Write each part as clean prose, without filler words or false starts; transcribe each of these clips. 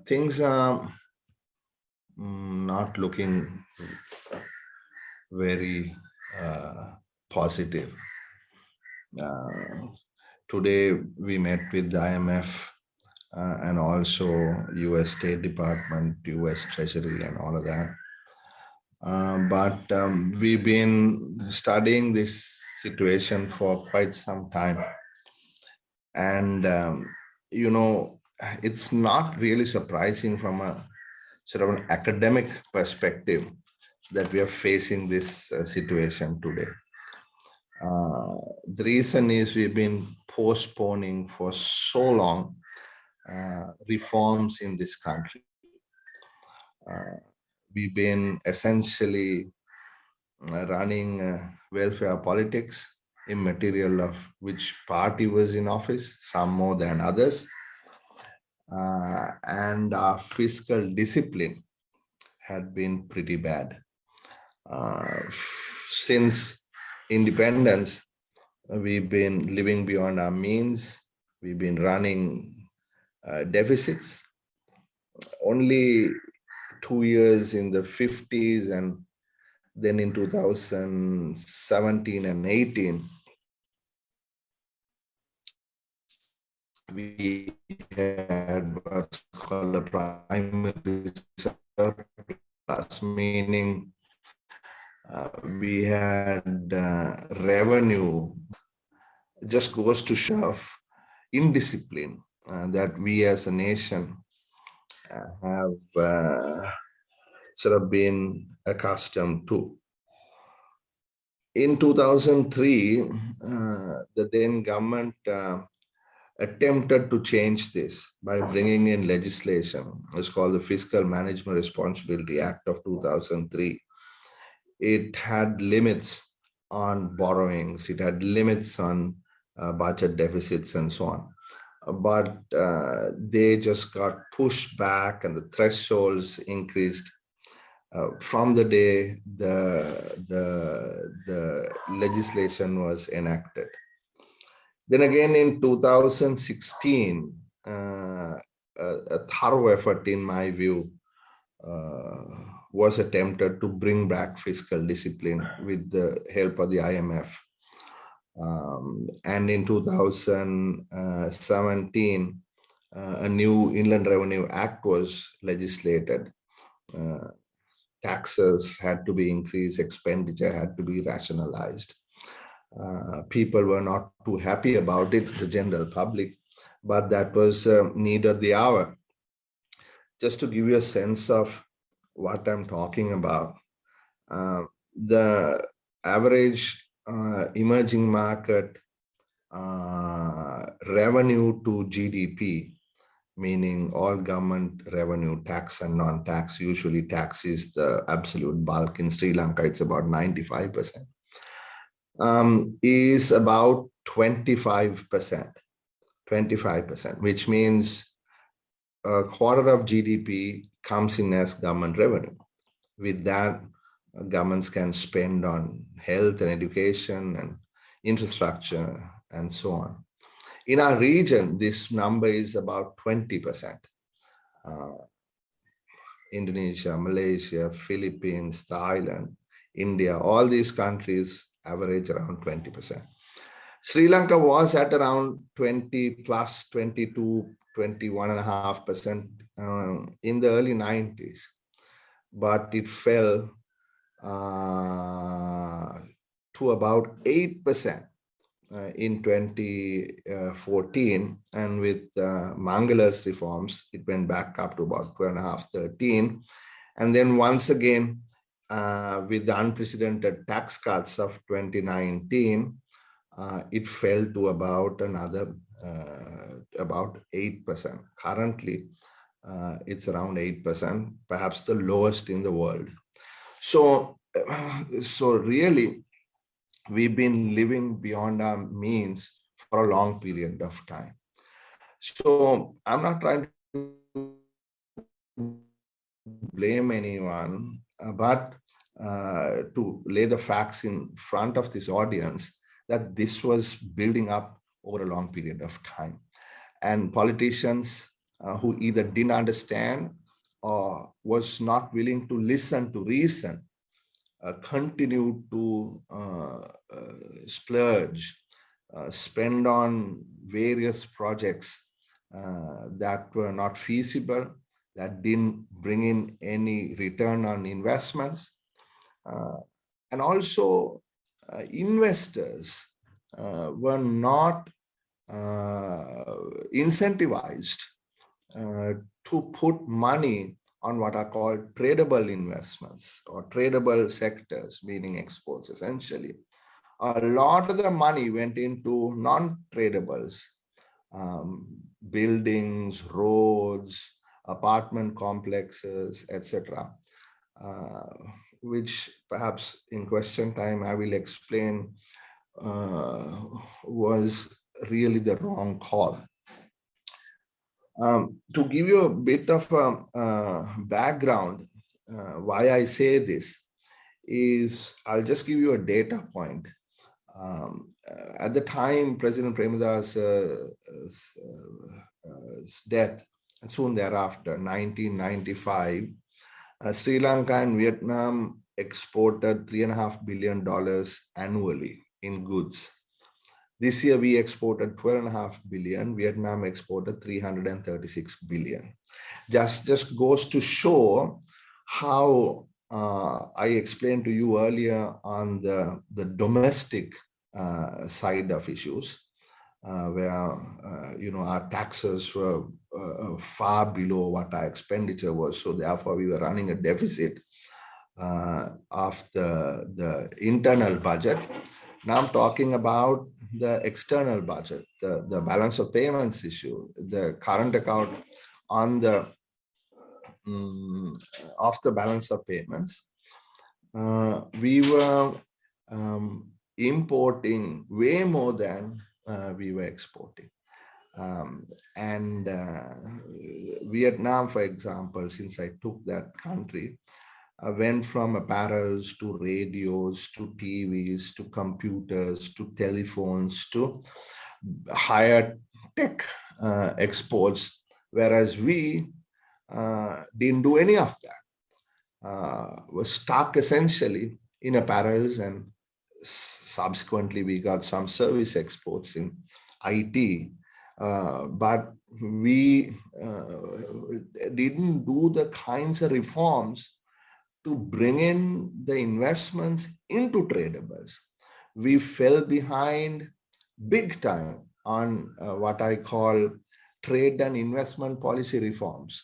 Things are not looking very positive. Today we met with the IMF and also US State Department, US Treasury and all of that. But we've been studying this situation for quite some time. And, it's not really surprising from a sort of an academic perspective that we are facing this situation today. The reason is we've been postponing for so long reforms in this country. We've been essentially running welfare politics, immaterial of which party was in office, some more than others. And our fiscal discipline had been pretty bad. Since independence, we've been living beyond our means. We've been running deficits. Only 2 years in the 50s and then in 2017 and 18, we had what's called a primary surplus, meaning we had revenue. Just goes to show indiscipline that we as a nation have sort of been accustomed to. In 2003, the then government attempted to change this by bringing in legislation. It's called the Fiscal Management Responsibility Act of 2003. It had limits on borrowings, it had limits on budget deficits and so on. But they just got pushed back and the thresholds increased from the day the legislation was enacted. Then again in 2016, a thorough effort, in my view, was attempted to bring back fiscal discipline with the help of the IMF. And in 2017, a new Inland Revenue Act was legislated. Taxes had to be increased, expenditure had to be rationalized. People were not too happy about it, the general public, but that was need of the hour. Just to give you a sense of what I'm talking about, the average emerging market revenue to GDP, meaning all government revenue, tax and non-tax, usually tax is the absolute bulk. In Sri Lanka, it's about 95%, is about 25%, which means a quarter of GDP comes in as government revenue. With that, governments can spend on health and education and infrastructure and so on. In our region, this number is about 20%. Indonesia, Malaysia, Philippines, Thailand, India, all these countries average around 20%. Sri Lanka was at around 20 plus, 22, 21.5% in the early 90s, but it fell to about 8% in 2014, and with Mangala's reforms, it went back up to about 12.5, 13. And then once again, with the unprecedented tax cuts of 2019, it fell to about another, about 8%. Currently, it's around 8%, perhaps the lowest in the world. So really, we've been living beyond our means for a long period of time. So I'm not trying to blame anyone, but to lay the facts in front of this audience that this was building up over a long period of time. And politicians who either didn't understand or was not willing to listen to reason, continued to splurge, spend on various projects that were not feasible, that didn't bring in any return on investments. And also investors were not incentivized to put money on what are called tradable investments or tradable sectors, meaning exports essentially. A lot of the money went into non-tradables, buildings, roads, apartment complexes, etc., which perhaps in question time I will explain was really the wrong call. To give you a bit of a background, why I say this is, I'll just give you a data point. At the time President Premadasa's death, and soon thereafter, 1995, Sri Lanka and Vietnam exported $3.5 billion annually in goods. This year we exported $12.5 billion. Vietnam exported $336 billion. Just goes to show how I explained to you earlier on the domestic side of issues, where our taxes were far below what our expenditure was. So therefore, we were running a deficit of the internal budget. Now I'm talking about the external budget, the balance of payments issue, the current account on the of the balance of payments. We were importing way more than we were exporting. Vietnam, for example, since I took that country, went from apparels to radios to TVs to computers to telephones to higher tech exports, whereas we didn't do any of that. Was stuck essentially in apparels, and subsequently we got some service exports in IT, but we didn't do the kinds of reforms to bring in the investments into tradables. We fell behind big time on what I call trade and investment policy reforms.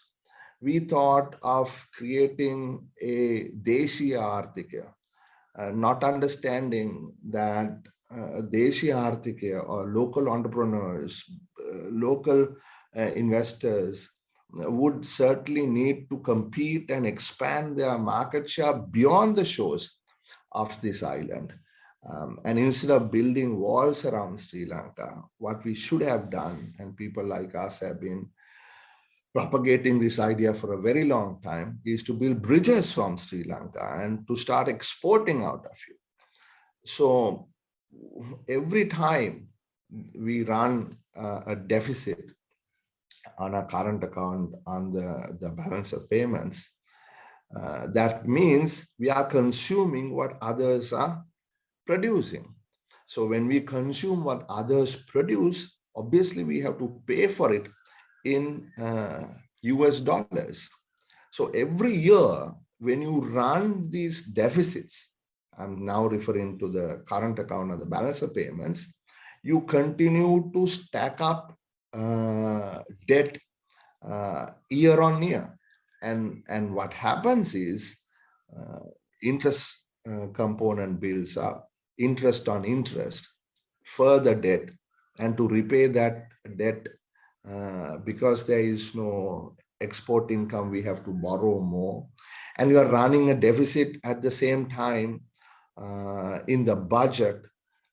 We thought of creating a Deshiya Arthika, not understanding that Deshiya Arthika or local entrepreneurs, local investors would certainly need to compete and expand their market share beyond the shores of this island. And instead of building walls around Sri Lanka, what we should have done, and people like us have been propagating this idea for a very long time, is to build bridges from Sri Lanka and to start exporting out of it. So every time we run a deficit on a current account on the balance of payments, that means we are consuming what others are producing. So when we consume what others produce, obviously we have to pay for it in US dollars. So every year when you run these deficits, I'm now referring to the current account of the balance of payments, you continue to stack up debt year on year. And what happens is interest component builds up, interest on interest, further debt, and to repay that debt, because there is no export income, we have to borrow more. And you are running a deficit at the same time in the budget.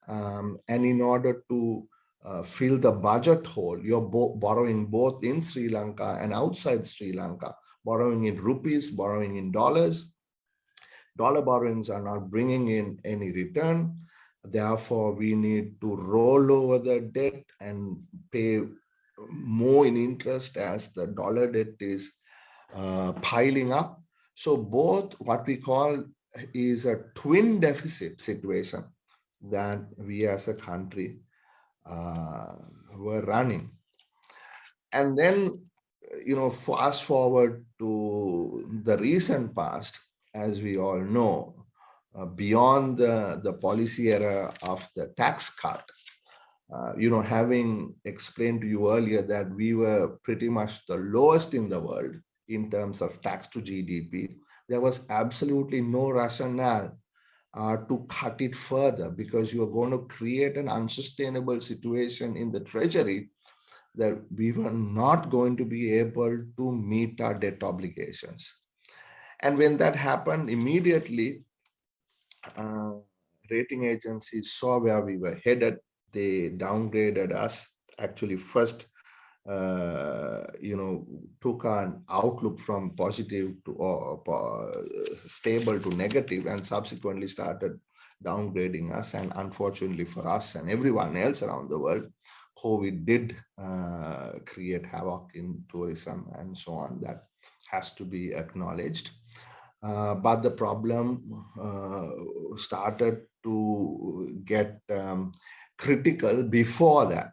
And in order to fill the budget hole, you're borrowing both in Sri Lanka and outside Sri Lanka, borrowing in rupees, borrowing in dollars. Dollar borrowings are not bringing in any return. Therefore, we need to roll over the debt and pay more in interest as the dollar debt is piling up. So both what we call is a twin deficit situation that we as a country were running. And then, fast forward to the recent past, as we all know, beyond the policy era of the tax cut, having explained to you earlier that we were pretty much the lowest in the world in terms of tax to GDP, there was absolutely no rationale to cut it further, because you are going to create an unsustainable situation in the treasury that we were not going to be able to meet our debt obligations. And when that happened, immediately, rating agencies saw where we were headed. They downgraded us. Actually, first, took an outlook from positive to stable to negative, and subsequently started downgrading us. And unfortunately for us and everyone else around the world, COVID did create havoc in tourism and so on. That has to be acknowledged. But the problem started to get critical before that.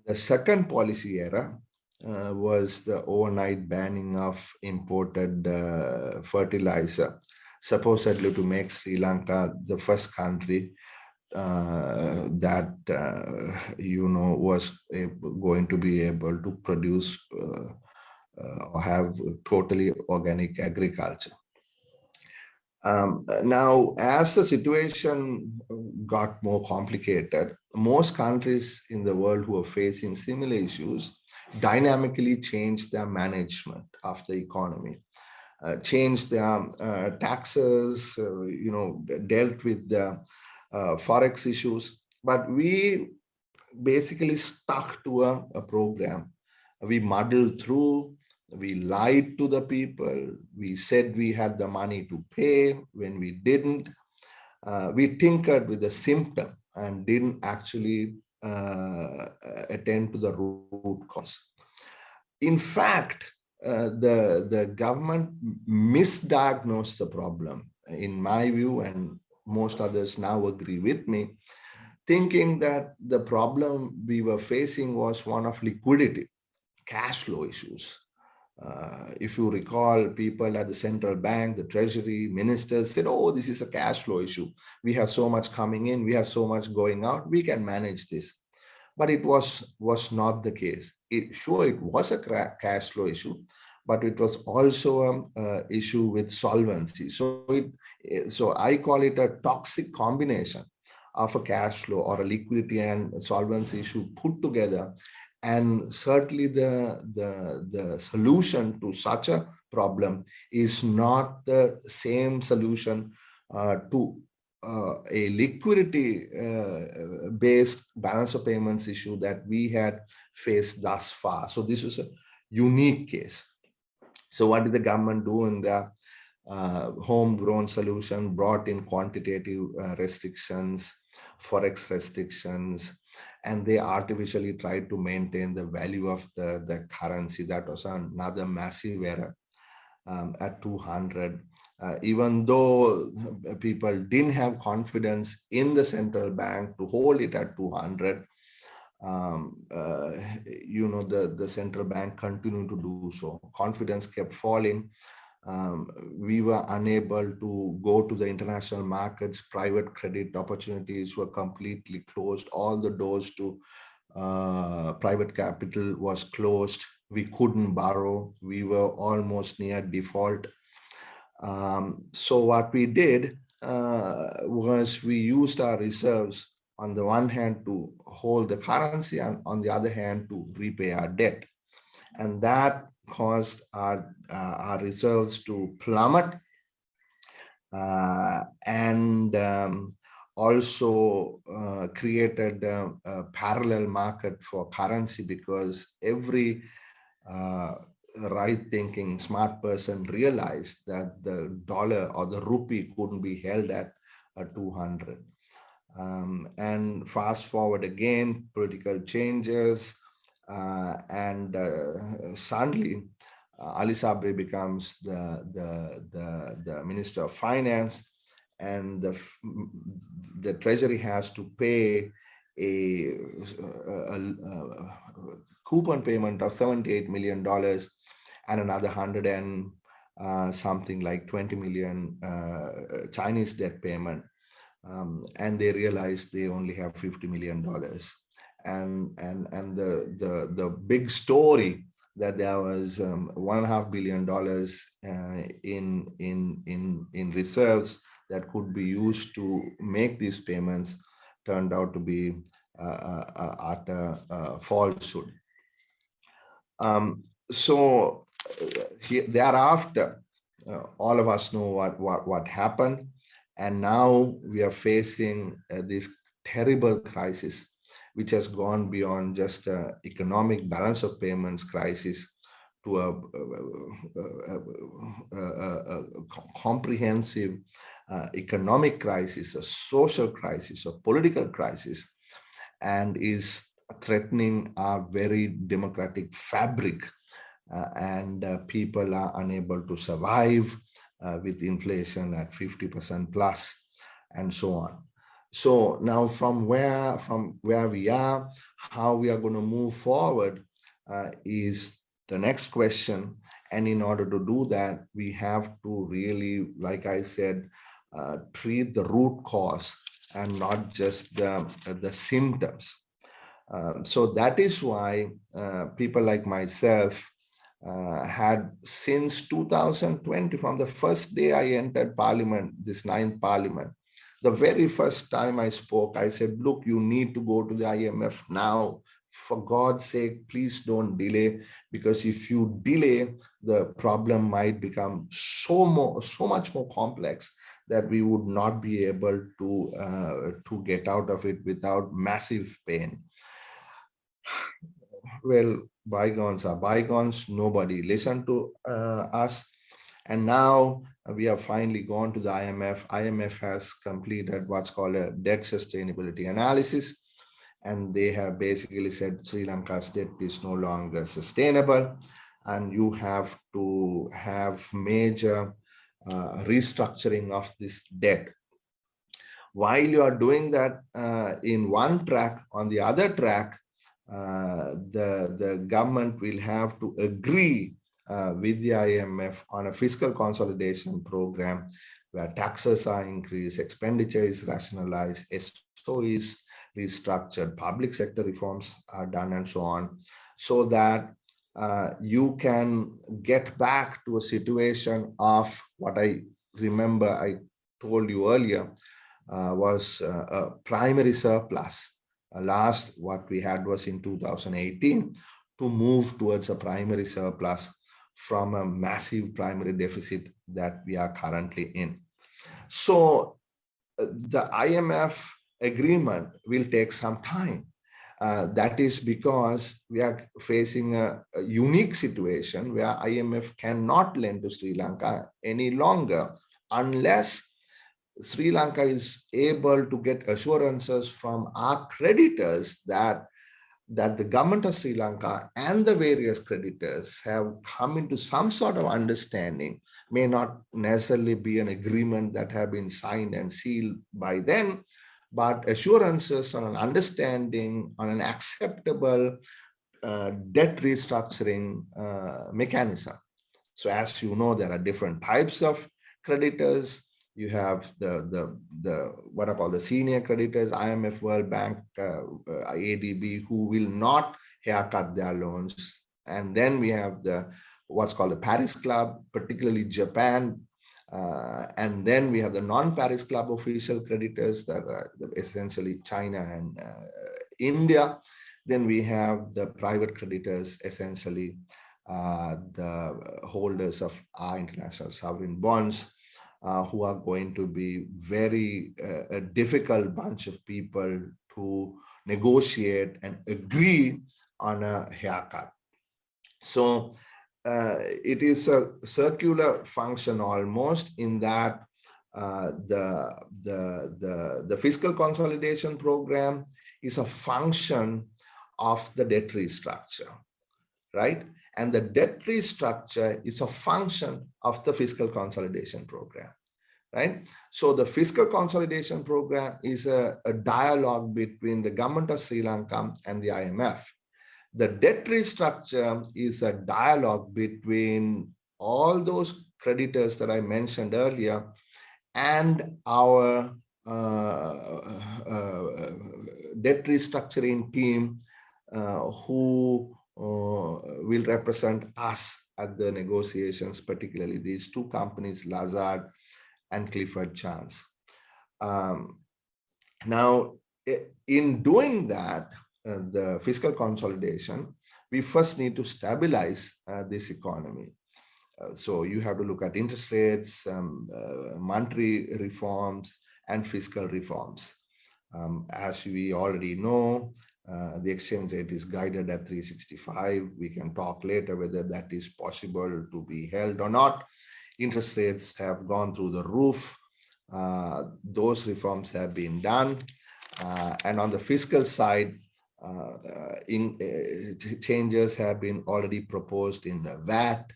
The second policy era was the overnight banning of imported fertilizer, supposedly to make Sri Lanka the first country that was going to be able to produce or have totally organic agriculture. Now, as the situation got more complicated, most countries in the world who are facing similar issues dynamically changed their management of the economy, changed their taxes, dealt with the forex issues. But we basically stuck to a program. We muddled through. We lied to the people. We said we had the money to pay when we didn't. We tinkered with the symptom and didn't actually attend to the root cause. In fact, the government misdiagnosed the problem, in my view, and most others now agree with me, thinking that the problem we were facing was one of liquidity, cash flow issues. If you recall, people at the central bank, the treasury, ministers said, oh, this is a cash flow issue. We have so much coming in, we have so much going out, we can manage this. But it was not the case. It was a cash flow issue, but it was also an issue with solvency. So I call it a toxic combination of a cash flow or a liquidity and solvency issue put together. And certainly the solution to such a problem is not the same solution to a liquidity based balance of payments issue that we had faced thus far. So this was a unique case. So what did the government do in the homegrown solution? Brought in quantitative restrictions, forex restrictions, and they artificially tried to maintain the value of the currency. That was another massive error at 200. Even though people didn't have confidence in the central bank to hold it at 200, the central bank continued to do so. Confidence kept falling. We were unable to go to the international markets. Private credit opportunities were completely closed. All the doors to private capital was closed. We couldn't borrow. We were almost near default. So what we did was we used our reserves on the one hand to hold the currency and on the other hand to repay our debt. And that caused our reserves to plummet and also created a parallel market for currency, because every right-thinking smart person realized that the dollar or the rupee couldn't be held at 200. And fast forward again, political changes, and suddenly Ali Sabri becomes the Minister of Finance, and the Treasury has to pay a coupon payment of $78 million and another 100 and something like 20 million Chinese debt payment. And they realized they only have $50 million. And the big story that there was $1.5 billion in reserves that could be used to make these payments turned out to be utter falsehood. So thereafter, all of us know what happened, and now we are facing this terrible crisis, which has gone beyond just economic balance of payments crisis to a comprehensive economic crisis, a social crisis, a political crisis, and is threatening our very democratic fabric, and people are unable to survive with inflation at 50% plus, and so on. So now from where we are, how we are going to move forward is the next question. And in order to do that, we have to really, like I said, treat the root cause and not just the symptoms. So that is why people like myself had since 2020, from the first day I entered Parliament, this 9th Parliament, the very first time I spoke, I said, look, you need to go to the IMF now. For God's sake, please don't delay, because if you delay, the problem might become so much more complex that we would not be able to get out of it without massive pain. Well, bygones are bygones. Nobody listened to us. And now we have finally gone to the IMF. IMF has completed what's called a debt sustainability analysis. And they have basically said Sri Lanka's debt is no longer sustainable. And you have to have major restructuring of this debt. While you are doing that in one track, on the other track, the government will have to agree with the IMF on a fiscal consolidation program where taxes are increased, expenditure is rationalized, SO is restructured, public sector reforms are done, and so on, so that you can get back to a situation of what I remember I told you earlier was a primary surplus. Last, what we had was in 2018, to move towards a primary surplus from a massive primary deficit that we are currently in. So the IMF agreement will take some time. That is because we are facing a unique situation where IMF cannot lend to Sri Lanka any longer unless Sri Lanka is able to get assurances from our creditors that the government of Sri Lanka and the various creditors have come into some sort of understanding. May not necessarily be an agreement that have been signed and sealed by them, but assurances on an understanding, on an acceptable debt restructuring mechanism. So as you know, there are different types of creditors. You have the what I call the senior creditors, IMF, World Bank, ADB, who will not haircut their loans. And then we have what's called the Paris Club, particularly Japan. And then we have the non-Paris Club official creditors that are essentially China and India. Then we have the private creditors, essentially the holders of our international sovereign bonds, who are going to be very a difficult bunch of people to negotiate and agree on a haircut. So it is a circular function almost, in that the fiscal consolidation program is a function of the debt restructure, right? And the debt restructure is a function of the fiscal consolidation program, right? So the fiscal consolidation program is a dialogue between the government of Sri Lanka and the IMF. The debt restructure is a dialogue between all those creditors that I mentioned earlier and our debt restructuring team who will represent us at the negotiations, particularly these two companies, Lazard and Clifford Chance. Now, in doing that, the fiscal consolidation, we first need to stabilize this economy. So you have to look at interest rates, monetary reforms, and fiscal reforms. As we already know, the exchange rate is guided at 365. We can talk later whether that is possible to be held or not. Interest rates have gone through the roof. Those reforms have been done. And on the fiscal side, changes have been already proposed in the VAT,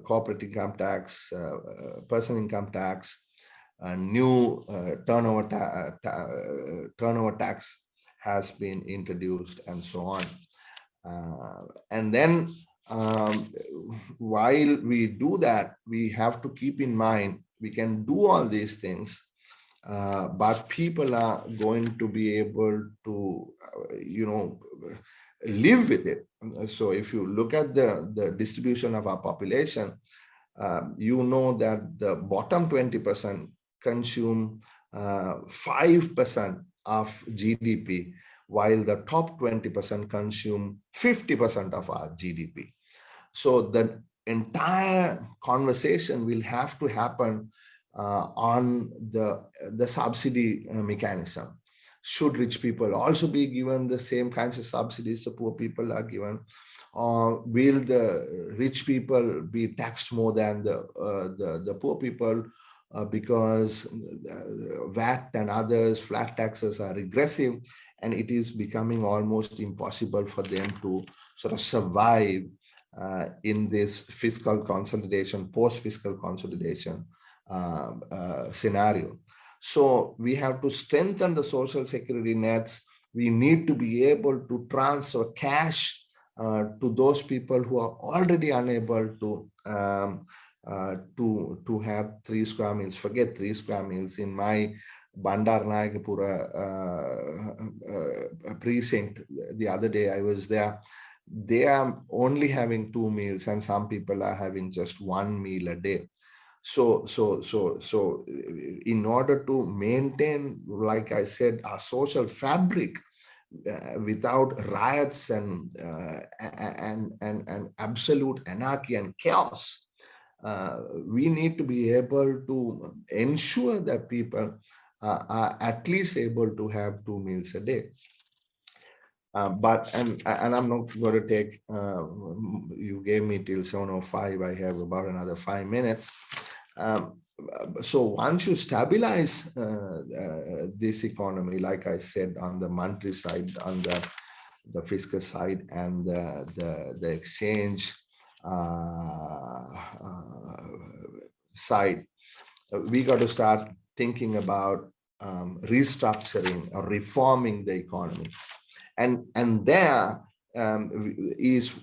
corporate income tax, personal income tax, new turnover tax has been introduced, and so on. And then while we do that, we have to keep in mind we can do all these things, but people are going to be able to, live with it. So if you look at the distribution of our population, you know that the bottom 20% consume 5% of GDP, while the top 20% consume 50% of our GDP. So the entire conversation will have to happen on the subsidy mechanism. Should rich people also be given the same kinds of subsidies the poor people are given? Or will the rich people be taxed more than the poor people because VAT and others, flat taxes are regressive, and it is becoming almost impossible for them to sort of survive in this fiscal consolidation, post-fiscal consolidation scenario. So we have to strengthen the social security nets. We need to be able to transfer cash to those people who are already unable to have 3 square meals. Forget 3 square meals. In my Bandaranaikapura precinct, the other day I was there, they are only having 2 meals, and some people are having just 1 meal a day. So in order to maintain, like I said, our social fabric without riots and absolute anarchy and chaos, we need to be able to ensure that people are at least able to have 2 meals a day. But I'm not going to take, you gave me till 7:05, I have about another 5 minutes. So once you stabilize this economy, like I said, on the monetary side, on the fiscal side, and the exchange side, we got to start thinking about restructuring or reforming the economy. And there is,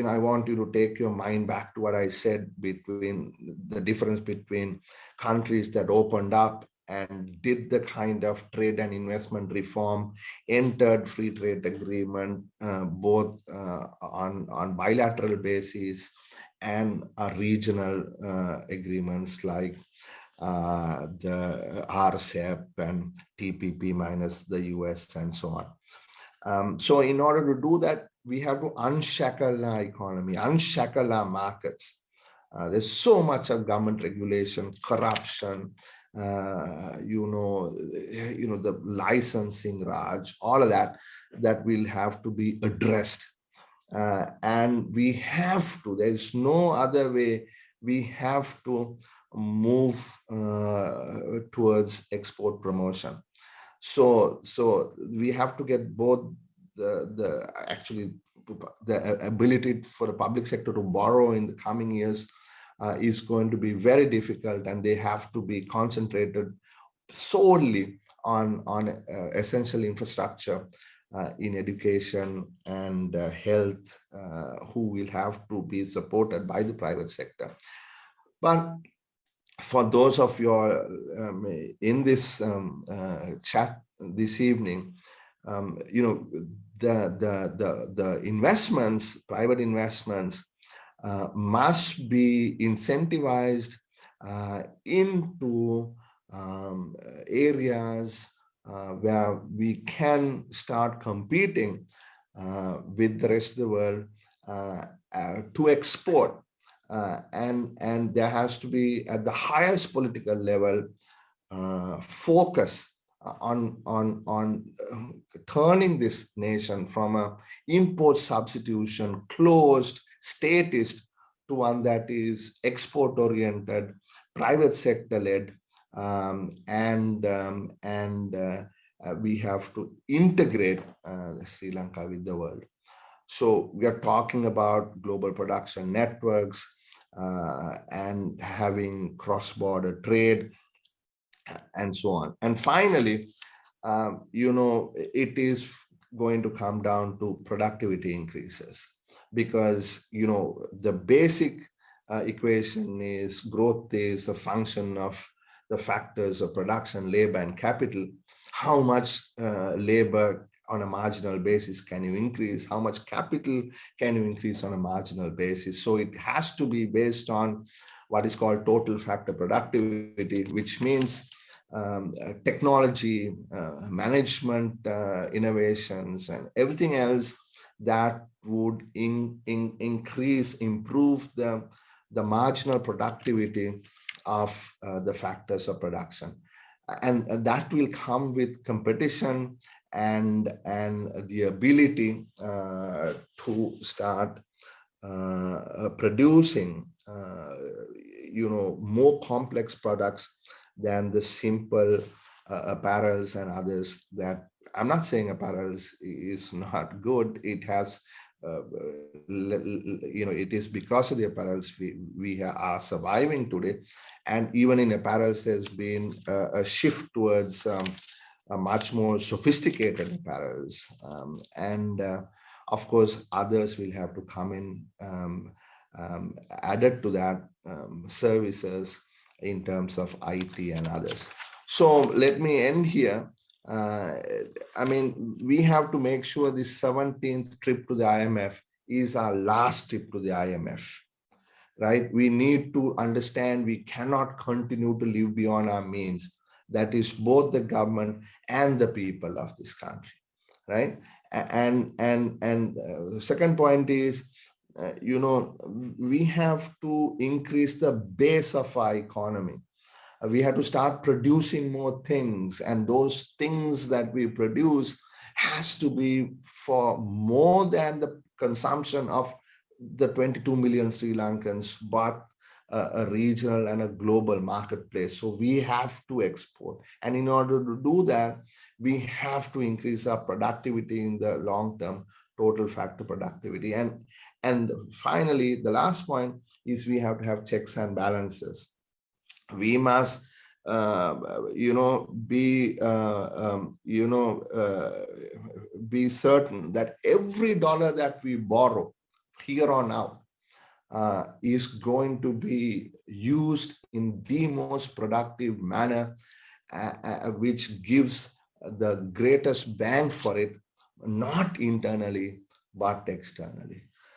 I want you to take your mind back to what I said between the difference between countries that opened up and did the kind of trade and investment reform, entered free trade agreement, both on bilateral basis and regional agreements like the RCEP and TPP minus the US and so on. So in order to do that, we have to unshackle our economy, unshackle our markets. There's so much of government regulation, corruption, the licensing Raj, all of that will have to be addressed. And we have to, there's no other way, we have to move towards export promotion. So we have to get both the ability for the public sector to borrow in the coming years is going to be very difficult, and they have to be concentrated solely on essential infrastructure in education and health, who will have to be supported by the private sector. But for those of you in this chat this evening, the investments, private investments, must be incentivized into areas where we can start competing with the rest of the world to export. And there has to be, at the highest political level, focus on turning this nation from a import substitution, closed, statist, to one that is export oriented, private sector led, and we have to integrate Sri Lanka with the world. So we are talking about global production networks and having cross-border trade and so on. And finally, it is going to come down to productivity increases, because the basic equation is growth is a function of the factors of production, labor, and capital. How much labor on a marginal basis can you increase? How much capital can you increase on a marginal basis? So it has to be based on what is called total factor productivity, which means technology, management, innovations, and everything else that would improve the marginal productivity of the factors of production. And that will come with competition and the ability to start producing more complex products than the simple apparels and others. That I'm not saying apparels is not good. It has it is because of the apparels we are surviving today. And even in apparels, there's been a shift towards a much more sophisticated apparels. Of course, others will have to come in, added to that, services in terms of IT and others. So let me end here. We have to make sure this 17th trip to the IMF is our last trip to the IMF, right? We need to understand we cannot continue to live beyond our means. That is both the government and the people of this country, right? And the second point is, we have to increase the base of our economy. We have to start producing more things, and those things that we produce has to be for more than the consumption of the 22 million Sri Lankans, but a regional and a global marketplace. So we have to export. And in order to do that, we have to increase our productivity in the long term, total factor productivity. And finally, the last point is we have to have checks and balances. We must, be certain that every dollar that we borrow here on out is going to be used in the most productive manner, which gives the greatest bang for it, not internally, but externally.